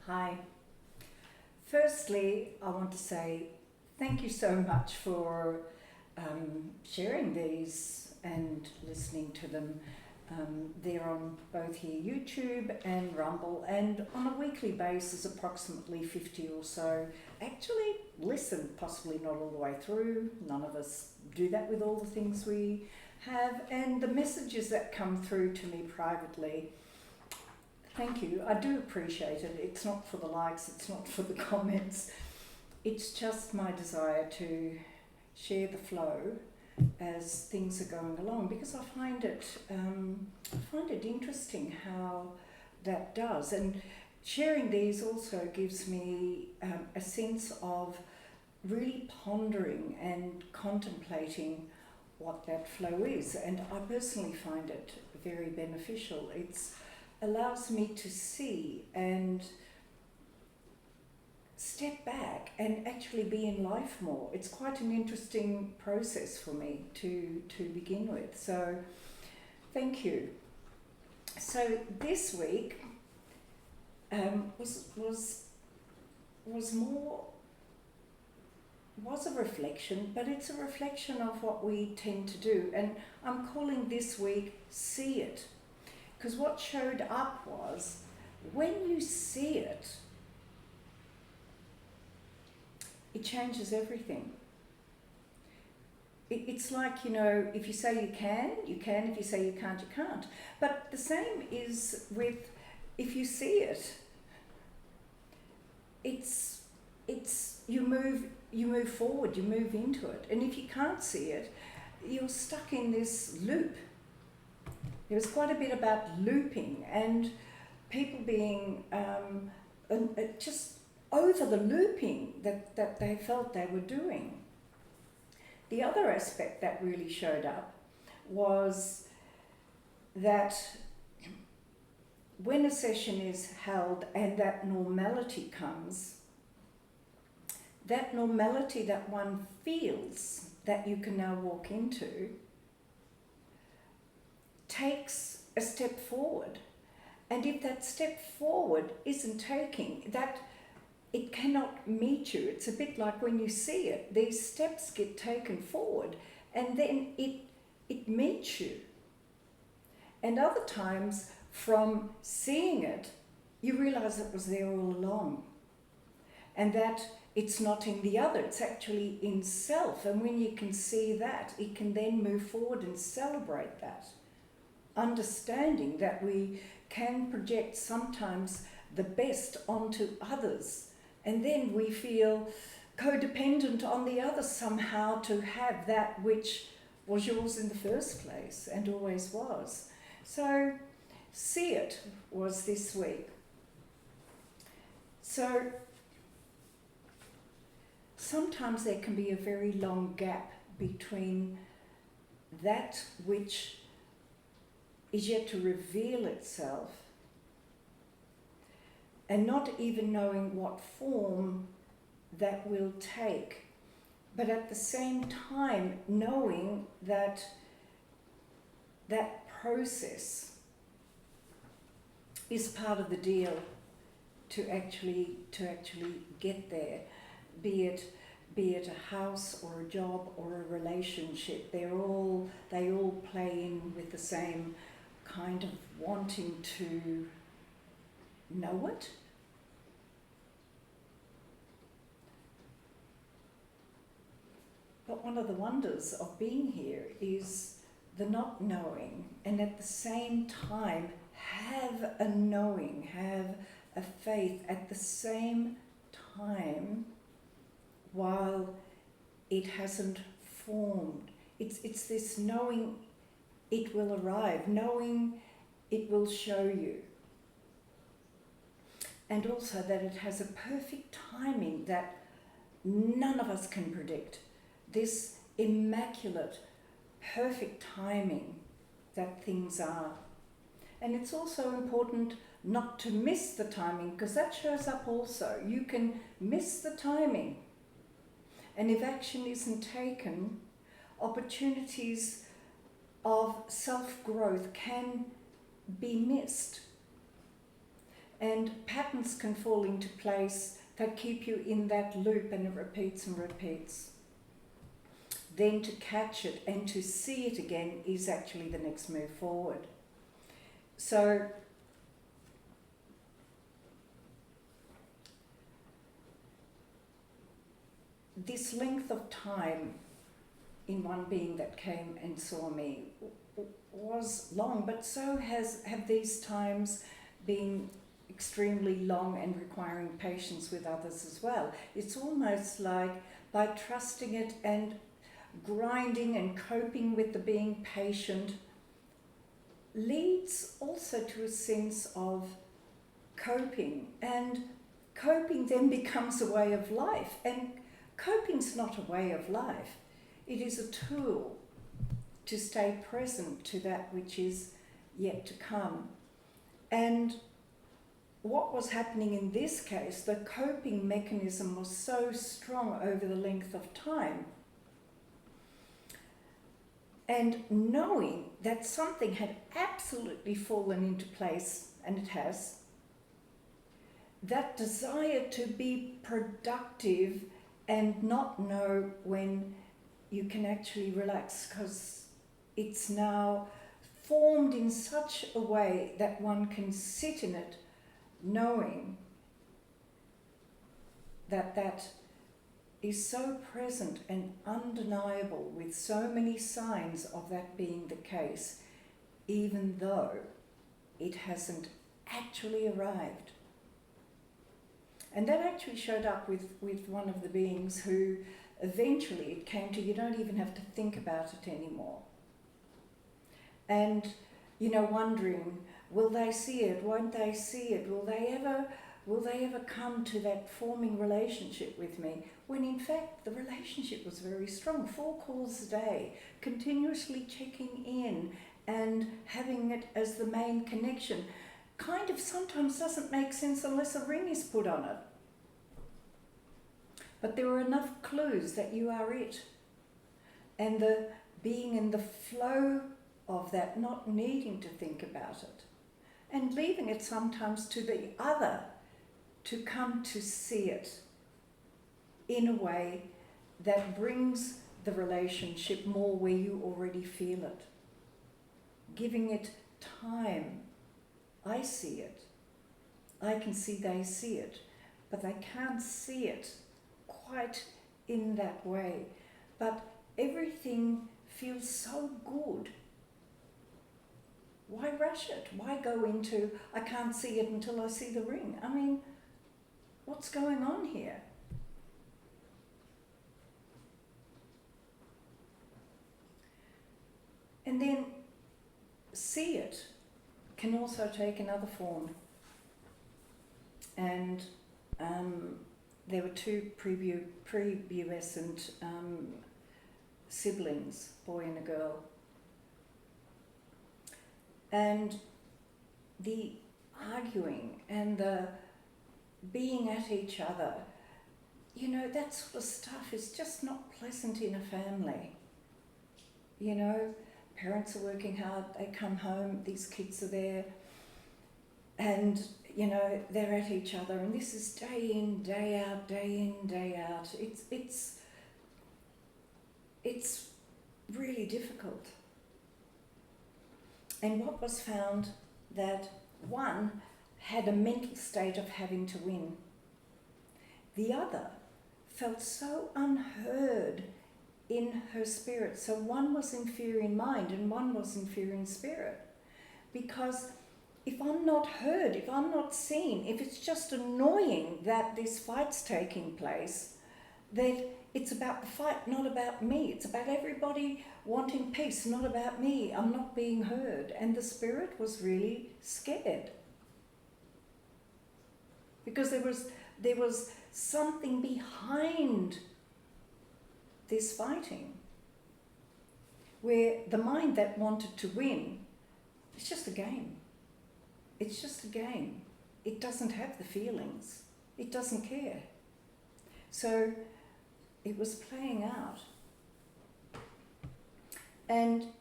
Hi. Firstly, I want to say thank you so much for sharing these and listening to them. They're on both here, YouTube and Rumble, and on a weekly basis, approximately 50 or so actually listen, possibly not all the way through. None of us do that with all the things we have, and the messages that come through to me privately. Thank you. I do appreciate it. It's not for the likes, it's not for the comments. It's just my desire to share the flow as things are going along, because I find it interesting how that does. And sharing these also gives me a sense of really pondering and contemplating what that flow is. And I personally find it very beneficial. It's allows me to see and step back and actually be in life more. It's quite an interesting process for me to begin with. So thank you. So this week was a reflection, but it's a reflection of what we tend to do. And I'm calling this week See It. Because what showed up was, when you see it, it changes everything. It's like, if you say you can, you can. If you say you can't, you can't. But the same is with, if you see it, you move forward, you move into it. And if you can't see it, you're stuck in this loop. There was quite a bit about looping and people being just over the looping that they felt they were doing. The other aspect that really showed up was that when a session is held and that normality comes, that normality that one feels that you can now walk into takes a step forward. And if that step forward isn't taking, that it cannot meet you. It's a bit like when you see it, these steps get taken forward and then it meets you. And other times, from seeing it, you realize it was there all along. And that it's not in the other, it's actually in self. And when you can see that, it can then move forward and celebrate that. Understanding that we can project sometimes the best onto others, and then we feel codependent on the others somehow to have that which was yours in the first place and always was. So, See It was this week. So, sometimes there can be a very long gap between that which is yet to reveal itself and not even knowing what form that will take, but at the same time knowing that that process is part of the deal to actually get there, be it a house or a job or a relationship. They all play in with the same kind of wanting to know it. But one of the wonders of being here is the not knowing, and at the same time have a knowing, have a faith at the same time while it hasn't formed. It's this knowing it will arrive, knowing it will show you. And also that it has a perfect timing that none of us can predict. This immaculate, perfect timing that things are. And it's also important not to miss the timing, because that shows up also. You can miss the timing. And if action isn't taken, opportunities of self-growth can be missed. And perhaps patterns can fall into place that keep you in that loop, and it repeats and repeats. Then to catch it and to see it again is actually the next move forward. So this length of time in one being that came and saw me was long, but so have these times been extremely long and requiring patience with others as well. It's almost like by trusting it and grinding and coping with the being patient leads also to a sense of coping, and coping then becomes a way of life, and coping's not a way of life. It is a tool to stay present to that which is yet to come. And what was happening in this case, the coping mechanism was so strong over the length of time. And knowing that something had absolutely fallen into place, and it has, that desire to be productive and not know when you can actually relax, because it's now formed in such a way that one can sit in it knowing that that is so present and undeniable, with so many signs of that being the case, even though it hasn't actually arrived. And that actually showed up with one of the beings who eventually it came to, you don't even have to think about it anymore. And, you know, wondering, will they see it? Won't they see it? Will they ever come to that forming relationship with me? When in fact the relationship was very strong. 4 calls a day, continuously checking in and having it as the main connection. Kind of sometimes doesn't make sense unless a ring is put on it. But there are enough clues that you are it. And the being in the flow of that, not needing to think about it. And leaving it sometimes to the other to come to see it in a way that brings the relationship more where you already feel it. Giving it time. I see it. I can see they see it, but they can't see it quite in that way. But everything feels so good. Why rush it? Why go into, I can't see it until I see the ring? I mean, what's going on here? And then see it can also take another form. And there were 2 prepubescent siblings, boy and a girl. And the arguing and the being at each other, you know, that sort of stuff is just not pleasant in a family. You know, parents are working hard, they come home, these kids are there, and, you know, they're at each other, and this is day in, day out, day in, day out. It's really difficult. And what was found, that one had a mental state of having to win. The other felt so unheard in her spirit. So one was inferior in mind and one was inferior in spirit. Because if I'm not heard, if I'm not seen, if it's just annoying that this fight's taking place, that it's about the fight, not about me. It's about everybody wanting peace, not about me. I'm not being heard. And the spirit was really scared. Because there was something behind this fighting, where the mind that wanted to win, it's just a game. It's just a game. It doesn't have the feelings. It doesn't care. So it was playing out. And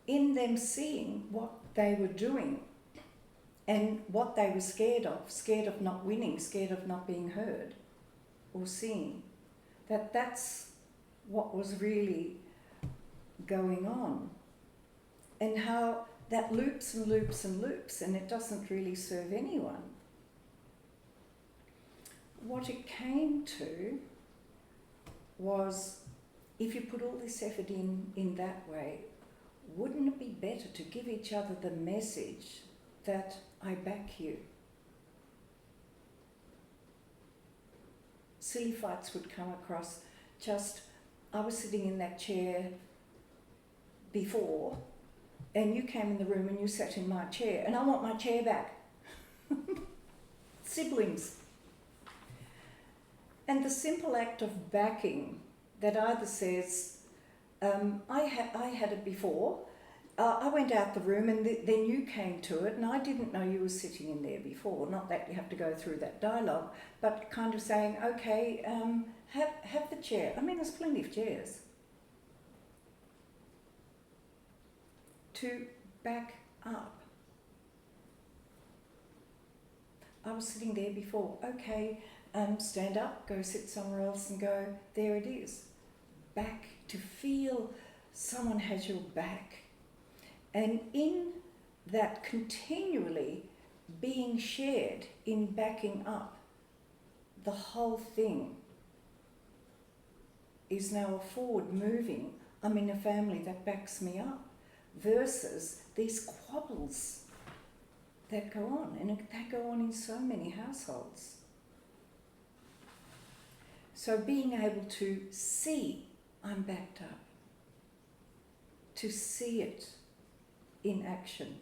in them seeing what they were doing, and what they were scared of not winning, scared of not being heard or seen. That's what was really going on, and how that loops and loops and loops, and it doesn't really serve anyone. What it came to was, if you put all this effort in that way, wouldn't it be better to give each other the message that I back you? Silly fights would come across just, I was sitting in that chair before, and you came in the room and you sat in my chair, and I want my chair back. Siblings. And the simple act of backing that either says, I had it before, I went out the room and then you came to it, and I didn't know you were sitting in there before. Not that you have to go through that dialogue, but kind of saying, okay, have the chair. I mean, there's plenty of chairs. To back up. I was sitting there before. Okay, stand up, go sit somewhere else and go, there it is. Back, to feel someone has your back. And in that continually being shared in backing up, the whole thing is now a forward moving, I'm in a family that backs me up, versus these quabbles that go on, and they go on in so many households. So being able to see I'm backed up, to see it in action.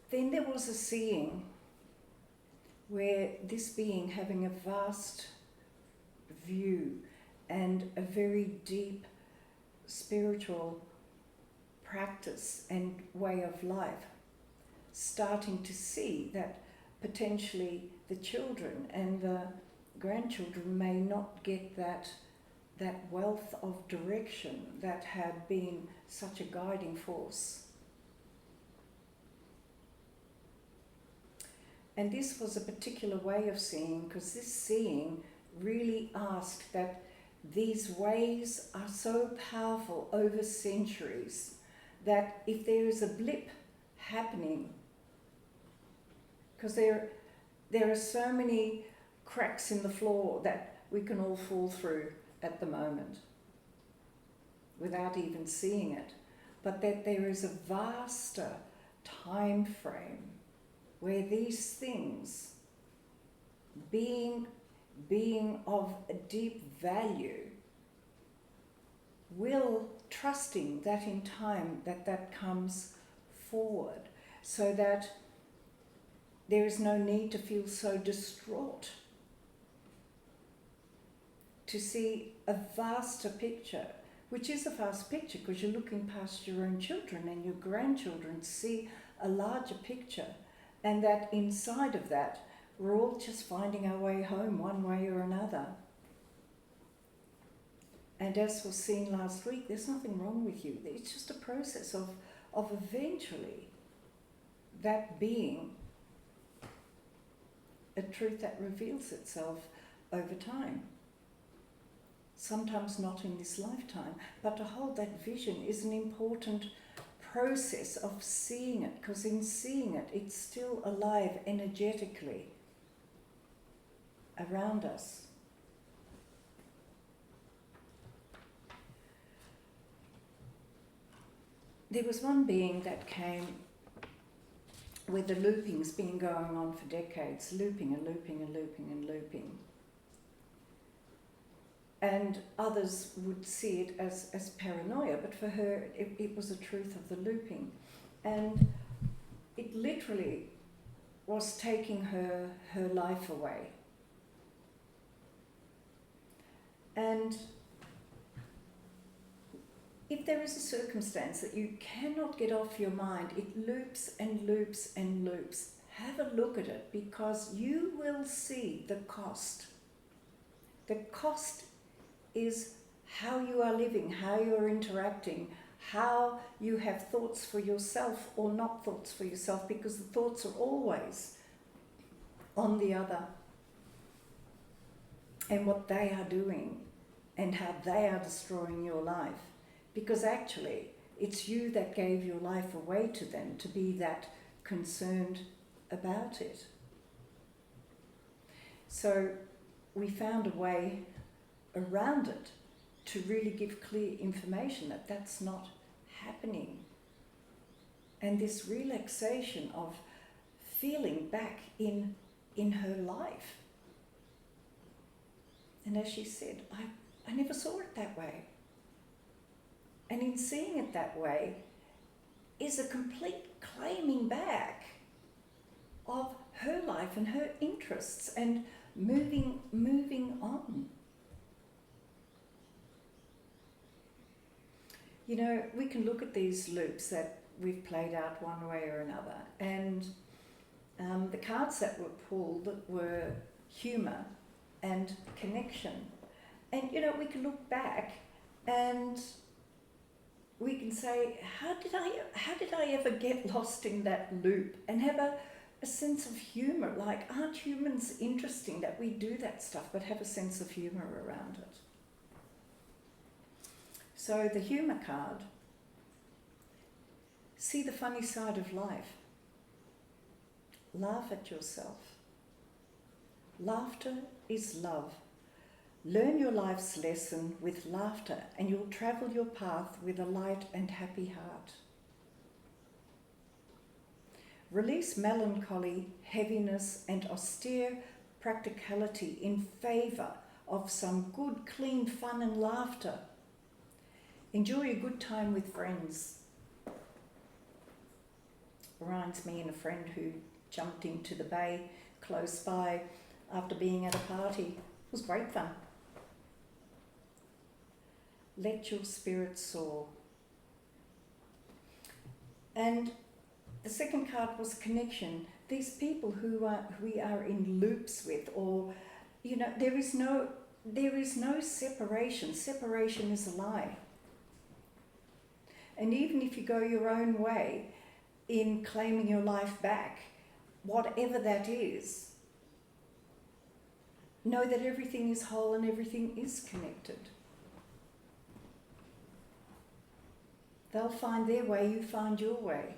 Then there was a seeing where this being, having a vast view and a very deep spiritual practice and way of life, starting to see that potentially the children and the grandchildren may not get that wealth of direction that had been such a guiding force. And this was a particular way of seeing, because this seeing really asked that these ways are so powerful over centuries that if there is a blip happening, because there are so many cracks in the floor that we can all fall through at the moment without even seeing it, but that there is a vaster time frame where these things, being of a deep value, will, trusting that in time that comes forward, so that there is no need to feel so distraught, to see a vaster picture, which is a vast picture because you're looking past your own children and your grandchildren, to see a larger picture, and that inside of that we're all just finding our way home one way or another. And as was seen last week, there's nothing wrong with you. It's just a process of eventually that being a truth that reveals itself over time. Sometimes not in this lifetime, but to hold that vision is an important process of seeing it, because in seeing it, it's still alive energetically around us. There was one being that came where the looping's been going on for decades, looping and looping and looping and looping. And others would see it as paranoia, but for her it was the truth of the looping. And it literally was taking her life away. And if there is a circumstance that you cannot get off your mind, it loops and loops and loops. Have a look at it, because you will see the cost. The cost is how you are living, how you are interacting, how you have thoughts for yourself or not thoughts for yourself, because the thoughts are always on the other and what they are doing and how they are destroying your life. Because actually, it's you that gave your life away to them to be that concerned about it. So we found a way around it to really give clear information that that's not happening. And this relaxation of feeling back in her life. And as she said, I never saw it that way. And in seeing it that way is a complete claiming back of her life and her interests and moving on. You know, we can look at these loops that we've played out one way or another, and the cards that were pulled were humour and connection. And you know, we can look back and we can say, how did I ever get lost in that loop and have a sense of humour? Like, aren't humans interesting that we do that stuff, but have a sense of humour around it? So the humour card, see the funny side of life. Laugh at yourself. Laughter is love. Learn your life's lesson with laughter, and you'll travel your path with a light and happy heart. Release melancholy, heaviness, and austere practicality in favour of some good, clean fun and laughter. Enjoy a good time with friends. Reminds me of a friend who jumped into the bay close by after being at a party. It was great fun. Let your spirit soar. And the second card was connection. These people who we are in loops with, or you know, there is no separation. Separation is a lie. And even if you go your own way in claiming your life back, whatever that is, know that everything is whole and everything is connected. They'll find their way, you find your way.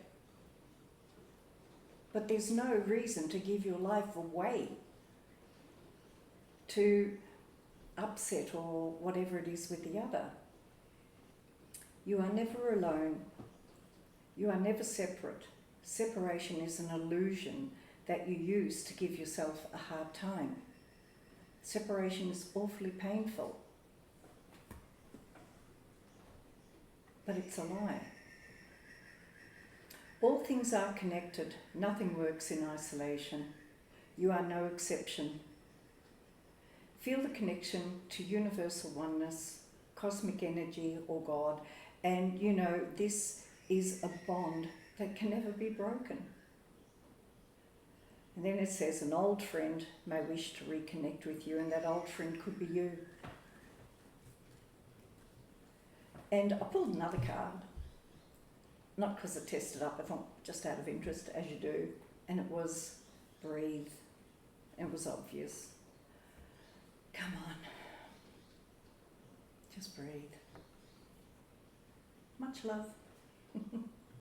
But there's no reason to give your life away to upset or whatever it is with the other. You are never alone. You are never separate. Separation is an illusion that you use to give yourself a hard time. Separation is awfully painful. But it's a lie. All things are connected. Nothing works in isolation. You are no exception. Feel the connection to universal oneness, cosmic energy or God, and you know, this is a bond that can never be broken. And then it says, an old friend may wish to reconnect with you, and that old friend could be you. And I pulled another card, not because I tested up, I thought just out of interest, as you do, and it was breathe. It was obvious. Come on, just breathe. Much love.